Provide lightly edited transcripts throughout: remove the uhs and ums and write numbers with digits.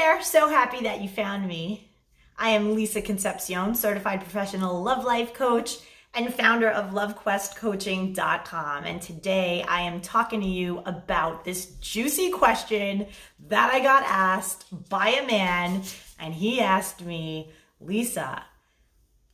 there, so happy that you found me. I am Lisa Concepcion, certified professional love life coach and founder of lovequestcoaching.com. And today I am talking to you about this juicy question that I got asked by a man. And he asked me, Lisa,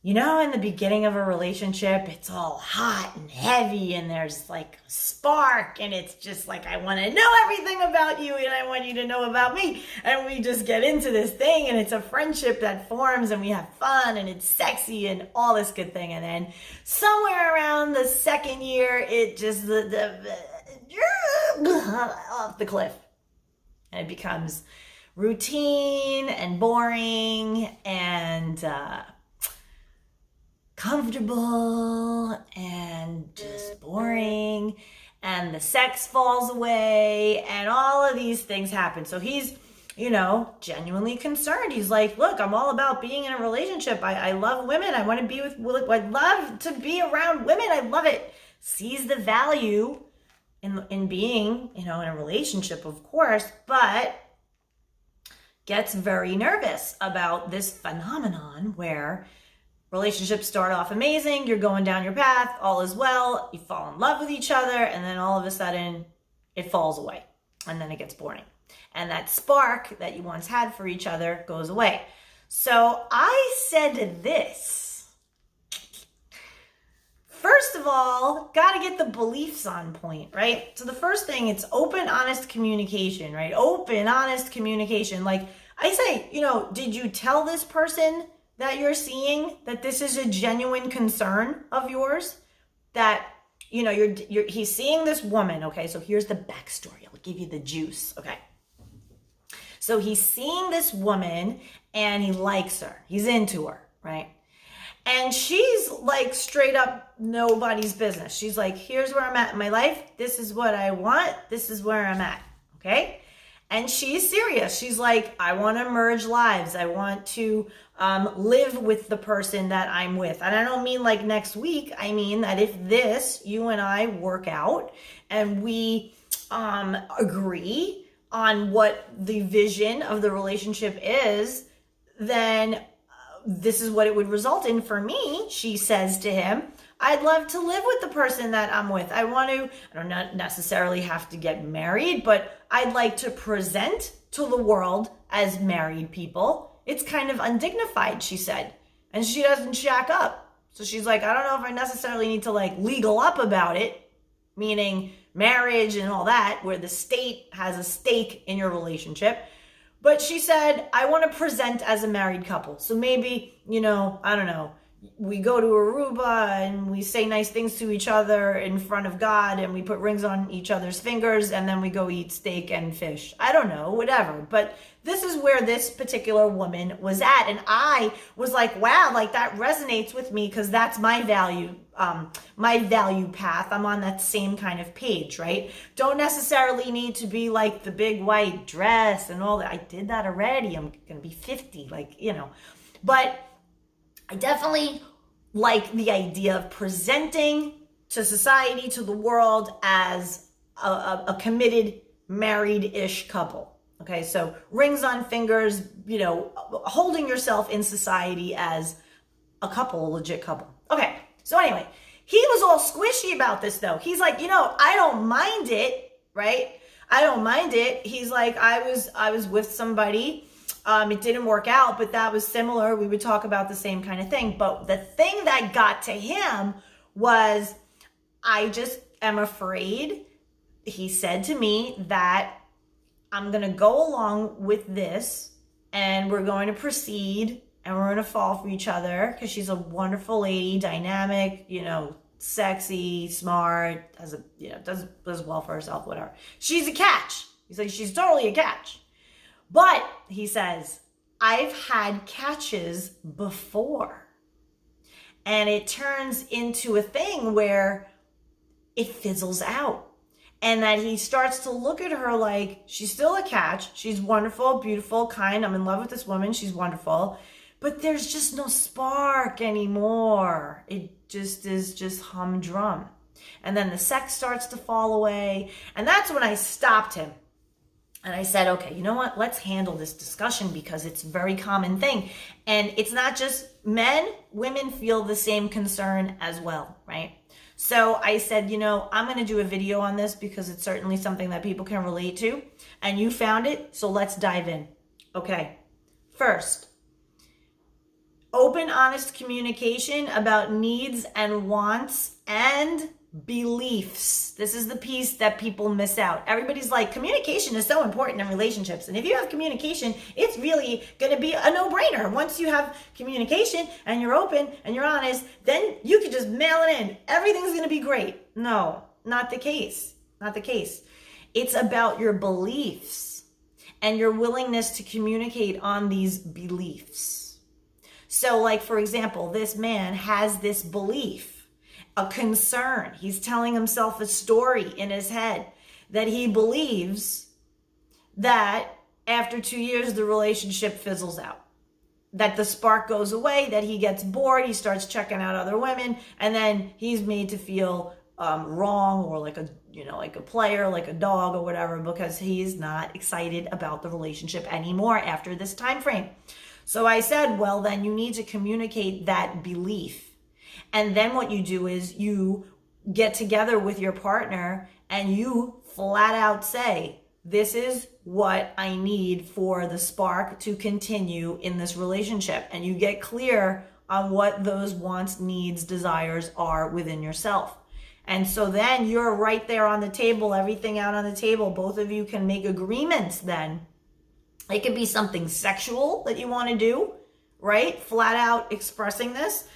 you know, in the beginning of a relationship, it's all hot and heavy and there's like a spark and it's just like, I want to know everything about you and I want you to know about me. And we just get into this thing and it's a friendship that forms and we have fun and it's sexy and all this good thing. And then somewhere around the second year, it just off the cliff. And it becomes routine and boring and comfortable and just boring, and the sex falls away and all of these things happen. So he's, genuinely concerned. He's like, look, I'm all about being in a relationship. I love women. I want to be I love to be around women. I love it. Sees the value in being, in a relationship, of course, but gets very nervous about this phenomenon where relationships start off amazing, you're going down your path, all is well, you fall in love with each other, and then all of a sudden it falls away, and then it gets boring. And that spark that you once had for each other goes away. So I said this. First of all, got to get the beliefs on point, right? So the first thing, it's open, honest communication, right? Open, honest communication. Like I say, did you tell this person that you're seeing that this is a genuine concern of yours? That, he's seeing this woman, okay? So here's the backstory. I'll give you the juice, okay? So he's seeing this woman and he likes her. He's into her, right? And she's like straight up nobody's business. She's like, here's where I'm at in my life. This is what I want. This is where I'm at, okay? And she's serious. She's like, I want to merge lives. I want to live with the person that I'm with. And I don't mean like next week. I mean that if you and I work out and we agree on what the vision of the relationship is, then this is what it would result in for me. She says to him, I'd love to live with the person that I'm with. I don't necessarily have to get married, but I'd like to present to the world as married people. It's kind of undignified, she said. And she doesn't shack up. So she's like, I don't know if I necessarily need to like legal up about it, meaning marriage and all that, where the state has a stake in your relationship. But she said, I want to present as a married couple. So maybe, I don't know, we go to Aruba and we say nice things to each other in front of God and we put rings on each other's fingers and then we go eat steak and fish. I don't know, whatever. But this is where this particular woman was at. And I was like, wow, like that resonates with me because that's my value path. I'm on that same kind of page, right? Don't necessarily need to be like the big white dress and all that. I did that already. I'm going to be 50, but I definitely like the idea of presenting to society, to the world, as a committed, married-ish couple. Okay, so rings on fingers, holding yourself in society as a couple, a legit couple. Okay, so anyway, he was all squishy about this though. He's like, I don't mind it, right? I don't mind it. He's like, I was with somebody. It didn't work out, but that was similar. We would talk about the same kind of thing. But the thing that got to him was, I just am afraid, he said to me, that I'm going to go along with this and we're going to proceed and we're going to fall for each other because she's a wonderful lady, dynamic, sexy, smart, does well for herself, whatever. She's a catch. He's like, she's totally a catch. But he says, I've had catches before. And it turns into a thing where it fizzles out. And that he starts to look at her like, she's still a catch. She's wonderful, beautiful, kind. I'm in love with this woman. She's wonderful. But there's just no spark anymore. It just is just humdrum. And then the sex starts to fall away. And that's when I stopped him. And I said, okay, you know what? Let's handle this discussion because it's a very common thing. And it's not just men, women feel the same concern as well, right? So I said, I'm going to do a video on this because it's certainly something that people can relate to. And you found it, so let's dive in. Okay, first, open, honest communication about needs and wants and beliefs. This is the piece that people miss out. Everybody's like, communication is so important in relationships. And if you have communication, it's really going to be a no-brainer. Once you have communication and you're open and you're honest, then you can just mail it in. Everything's going to be great. No, not the case. Not the case. It's about your beliefs and your willingness to communicate on these beliefs. So like, for example, this man has this belief, a concern. He's telling himself a story in his head that he believes that after 2 years, the relationship fizzles out, that the spark goes away, that he gets bored, he starts checking out other women, and then he's made to feel wrong or like a player, like a dog or whatever, because he's not excited about the relationship anymore after this time frame. So I said, well, then you need to communicate that belief. And then what you do is you get together with your partner and you flat out say, this is what I need for the spark to continue in this relationship. And you get clear on what those wants, needs, desires are within yourself. And so then you're right there on the table, everything out on the table. Both of you can make agreements then. It could be something sexual that you want to do, right? Flat out expressing this.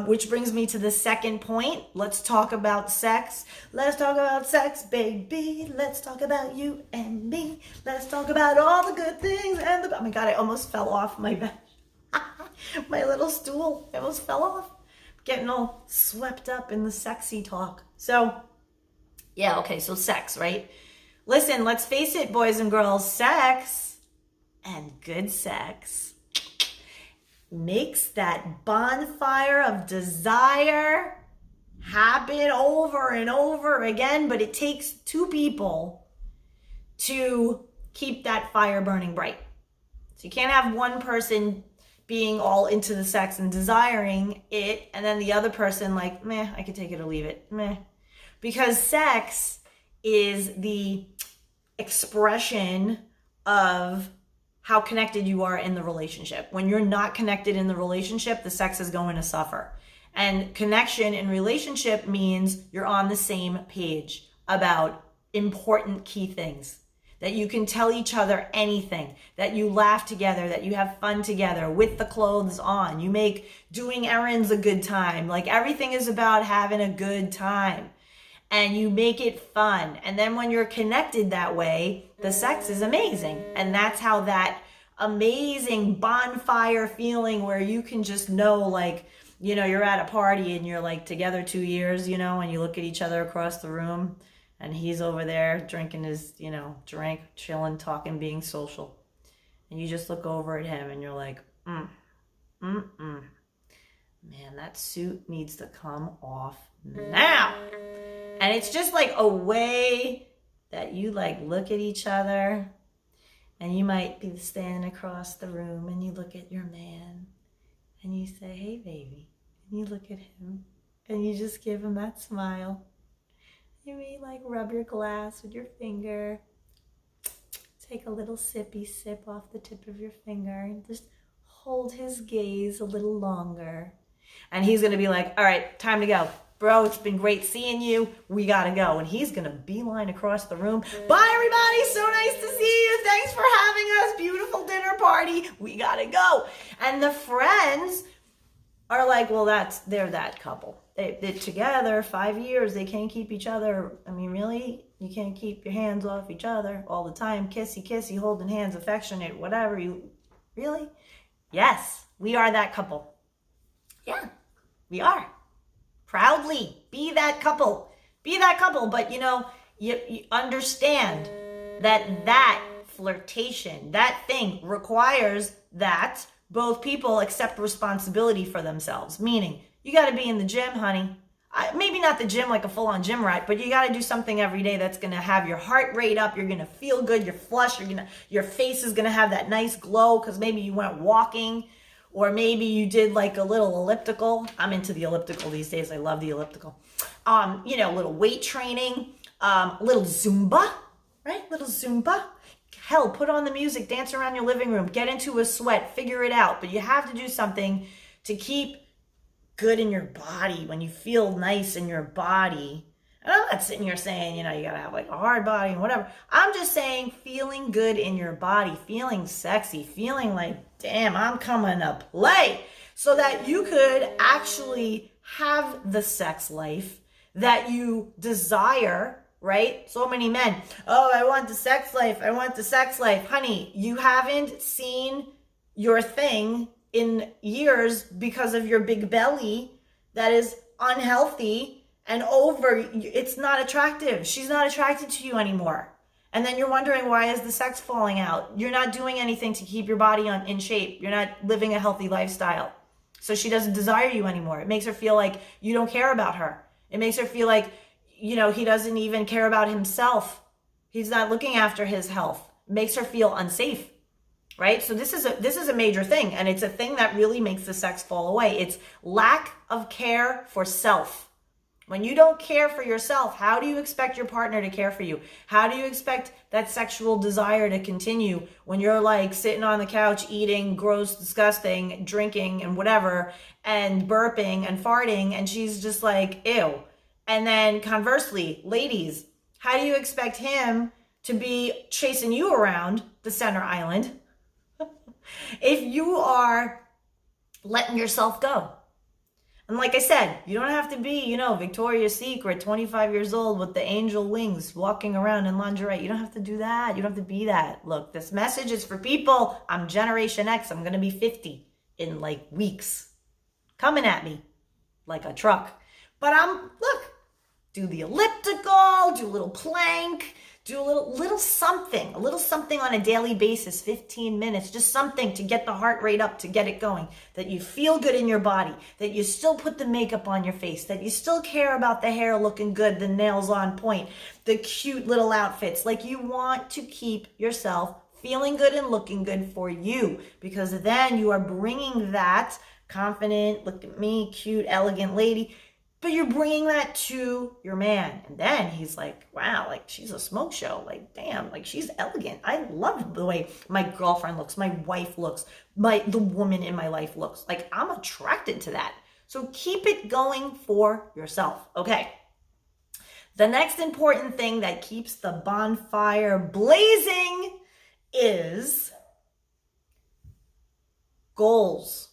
Which brings me to the second point. Let's talk about sex. Let's talk about sex, baby. Let's talk about you and me. Let's talk about all the good things and oh my God, I almost fell off my bench. My little stool, I almost fell off. Getting all swept up in the sexy talk. So, yeah, okay, so sex, right? Listen, let's face it, boys and girls, sex and good sex makes that bonfire of desire happen over and over again, but it takes two people to keep that fire burning bright. So you can't have one person being all into the sex and desiring it, and then the other person like, meh, I could take it or leave it, meh. Because sex is the expression of how connected you are in the relationship. When you're not connected in the relationship, the sex is going to suffer. And connection in relationship means you're on the same page about important key things, that you can tell each other anything, that you laugh together, that you have fun together with the clothes on, you make doing errands a good time. Like everything is about having a good time. And you make it fun. And then when you're connected that way, the sex is amazing. And that's how that amazing bonfire feeling where you can just know, like, you're at a party and you're like together 2 years, and you look at each other across the room and he's over there drinking his, drink, chilling, talking, being social. And you just look over at him and you're like, man, that suit needs to come off now. And it's just like a way that you like look at each other, and you might be standing across the room and you look at your man and you say, hey baby, and you look at him and you just give him that smile. You may like rub your glass with your finger, take a little sippy sip off the tip of your finger and just hold his gaze a little longer. And he's gonna be like, all right, time to go. Bro, it's been great seeing you. We gotta go. And he's gonna beeline across the room. Bye, everybody. So nice to see you. Thanks for having us. Beautiful dinner party. We gotta go. And the friends are like, well, they're that couple. They're together 5 years. They can't keep each other. I mean, really? You can't keep your hands off each other all the time. Kissy, kissy, holding hands, affectionate, whatever. Really? Yes, we are that couple. Yeah, we are. Proudly be that couple. Be that couple. But you understand that flirtation, that thing requires that both people accept responsibility for themselves. Meaning, you got to be in the gym, honey. maybe not the gym like a full-on gym rat, but you got to do something every day that's going to have your heart rate up. You're going to feel good. You're flush. Your face is going to have that nice glow because maybe you went walking, or maybe you did like a little elliptical. I'm into the elliptical these days. I love the elliptical. Little weight training, little Zumba, right? Little Zumba. Hell, put on the music, dance around your living room, get into a sweat, figure it out. But you have to do something to keep good in your body, when you feel nice in your body. And I'm not sitting here saying, you gotta have like a hard body and whatever. I'm just saying feeling good in your body, feeling sexy, feeling like, damn, I'm coming to play, so that you could actually have the sex life that you desire, right? So many men, oh, I want the sex life. I want the sex life. Honey, you haven't seen your thing in years because of your big belly that is unhealthy and over. It's not attractive. She's not attracted to you anymore. And then you're wondering, why is the sex falling out? You're not doing anything to keep your body in shape. You're not living a healthy lifestyle. So she doesn't desire you anymore. It makes her feel like you don't care about her. It makes her feel like, he doesn't even care about himself. He's not looking after his health. It makes her feel unsafe. Right? So this is a major thing, and it's a thing that really makes the sex fall away. It's lack of care for self. When you don't care for yourself, how do you expect your partner to care for you? How do you expect that sexual desire to continue when you're like sitting on the couch eating gross, disgusting, drinking and whatever, and burping and farting, and she's just like, ew. And then conversely, ladies, how do you expect him to be chasing you around the center island if you are letting yourself go? And like I said, you don't have to be, Victoria's Secret, 25 years old with the angel wings, walking around in lingerie. You don't have to do that. You don't have to be that. Look, this message is for people. I'm Generation X. I'm going to be 50 in like weeks. Coming at me like a truck. But do the elliptical, do a little plank, do a little something on a daily basis, 15 minutes, just something to get the heart rate up, to get it going, that you feel good in your body, that you still put the makeup on your face, that you still care about the hair looking good, the nails on point, the cute little outfits. Like, you want to keep yourself feeling good and looking good for you, because then you are bringing that confident, look at me, cute, elegant lady, but you're bringing that to your man. And then he's like, wow, like she's a smoke show. Like, damn, like she's elegant. I love the way my girlfriend looks, my wife looks, the woman in my life looks. Like, I'm attracted to that. So keep it going for yourself. Okay. The next important thing that keeps the bonfire blazing is goals.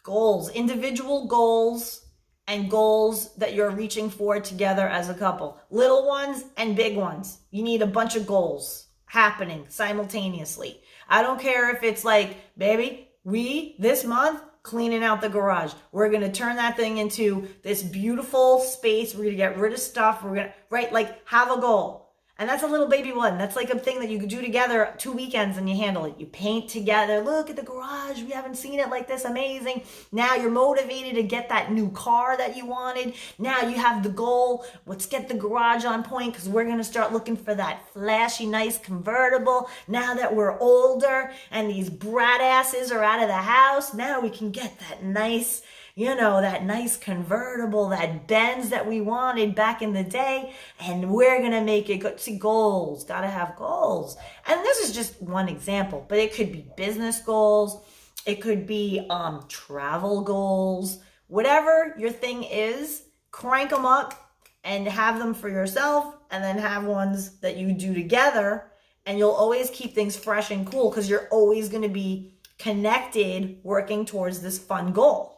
Goals, individual goals, and goals that you're reaching for together as a couple. Little ones and big ones. You need a bunch of goals happening simultaneously. I don't care if it's like, baby, this month, cleaning out the garage. We're going to turn that thing into this beautiful space. We're going to get rid of stuff. Like, have a goal. And that's a little baby one. That's like a thing that you could do together 2 weekends and you handle it. You paint together. Look at the garage. We haven't seen it like this. Amazing. Now you're motivated to get that new car that you wanted. Now you have the goal. Let's get the garage on point, because we're going to start looking for that flashy, nice convertible. Now that we're older and these brat asses are out of the house, now we can get that nice, that nice convertible, that Benz that we wanted back in the day, and we're going to make it good. See, goals, got to have goals. And this is just one example, but it could be business goals. It could be travel goals. Whatever your thing is, crank them up and have them for yourself, and then have ones that you do together, and you'll always keep things fresh and cool, because you're always going to be connected working towards this fun goal.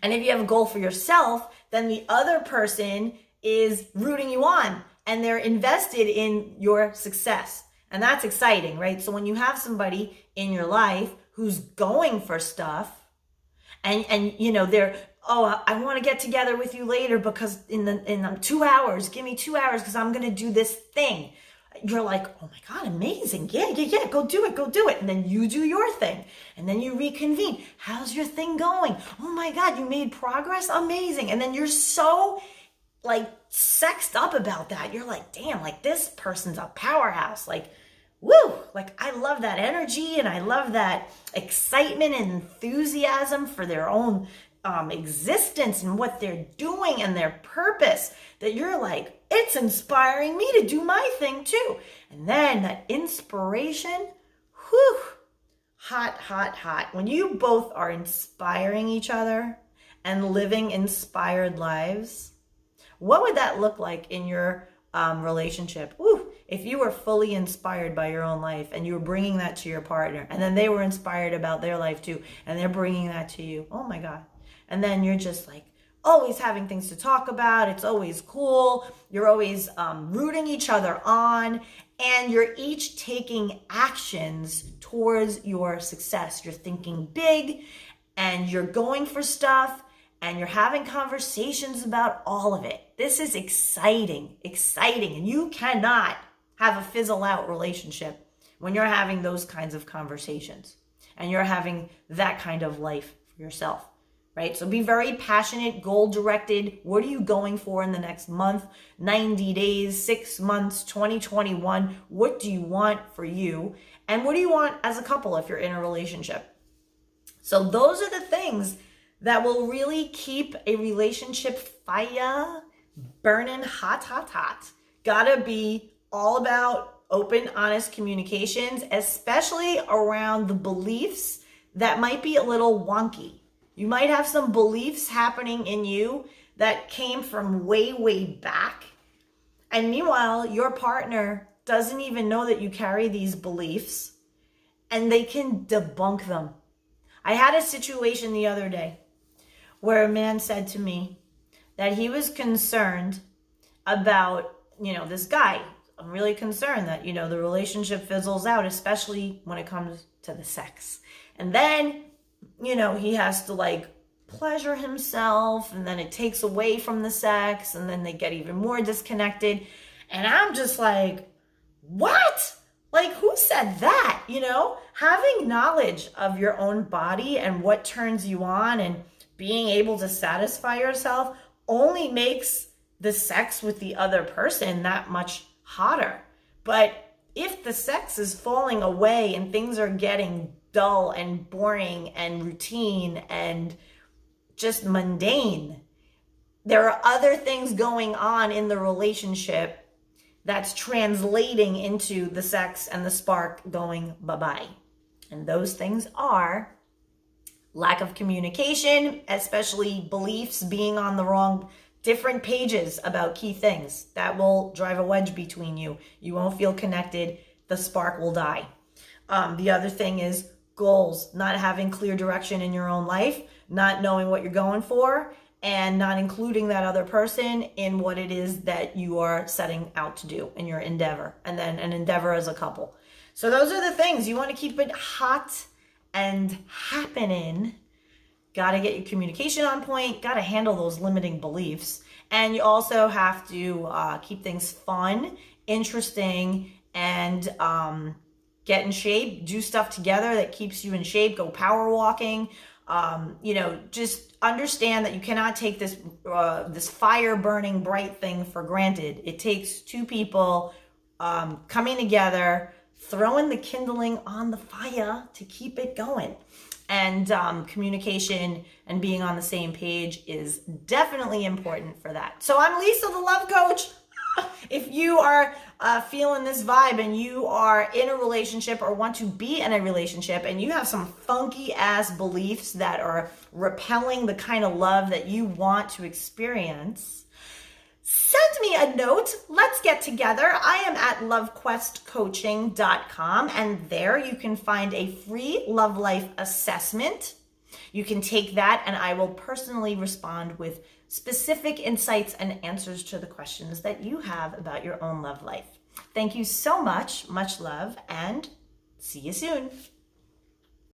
And if you have a goal for yourself, then the other person is rooting you on and they're invested in your success. And that's exciting, right? So when you have somebody in your life who's going for stuff and they're, oh, I want to get together with you later because in 2 hours, give me 2 hours because I'm going to do this thing. you're like, oh my God, amazing. Yeah, go do it. And then you do your thing. And then you reconvene. How's your thing going? Oh my God, you made progress? Amazing. And then you're so like sexed up about that. You're like, damn, like this person's a powerhouse. Like, woo, like I love that energy and I love that excitement and enthusiasm for their own existence and what they're doing and their purpose, that you're like, it's inspiring me to do my thing too. And then that inspiration, whew, hot. When you both are inspiring each other and living inspired lives, what would that look like in your relationship? Woo, if you were fully inspired by your own life and you were bringing that to your partner, and then they were inspired about their life too, and they're bringing that to you. Oh my God. And then you're just like always having things to talk about. It's always cool. You're always rooting each other on, and you're each taking actions towards your success. You're thinking big and you're going for stuff and you're having conversations about all of it. This is exciting. And you cannot have a fizzle out relationship when you're having those kinds of conversations and you're having that kind of life for yourself. Right? So be very passionate, goal-directed. What are you going for in the next month, 90 days, 6 months, 2021? What do you want for you? And what do you want as a couple if you're in a relationship? So those are the things that will really keep a relationship fire burning hot. Gotta be all about open, honest communications, especially around the beliefs that might be a little wonky. You might have some beliefs happening in you that came from way back. And meanwhile, your partner doesn't even know that you carry these beliefs and they can debunk them. I had a situation the other day where a man said to me that he was concerned about, this guy. I'm really concerned that, the relationship fizzles out, especially when it comes to the sex. And then he has to like pleasure himself, and then it takes away from the sex, and then they get even more disconnected. And I'm just like, what? Like, who said that? Having knowledge of your own body and what turns you on and being able to satisfy yourself only makes the sex with the other person that much hotter. But if the sex is falling away and things are getting dull and boring and routine and just mundane, there are other things going on in the relationship that's translating into the sex and the spark going bye-bye. And those things are lack of communication, especially beliefs being on the wrong different pages about key things. That will drive a wedge between you. You won't feel connected. The spark will die. The other thing is goals, not having clear direction in your own life, not knowing what you're going for, and not including that other person in what it is that you are setting out to do in your endeavor, and then an endeavor as a couple. So those are the things. You want to keep it hot and happening. Got to get your communication on point, got to handle those limiting beliefs, and you also have to keep things fun, interesting, and get in shape, do stuff together that keeps you in shape, go power walking, just understand that you cannot take this fire burning bright thing for granted. It takes two people coming together, throwing the kindling on the fire to keep it going. And communication and being on the same page is definitely important for that. So I'm Lisa, the love coach. If you are feeling this vibe and you are in a relationship or want to be in a relationship and you have some funky ass beliefs that are repelling the kind of love that you want to experience, send me a note. Let's get together. I am at lovequestcoaching.com, and there you can find a free love life assessment. You can take that and I will personally respond with specific insights and answers to the questions that you have about your own love life. Thank you so much. Much love, and see you soon.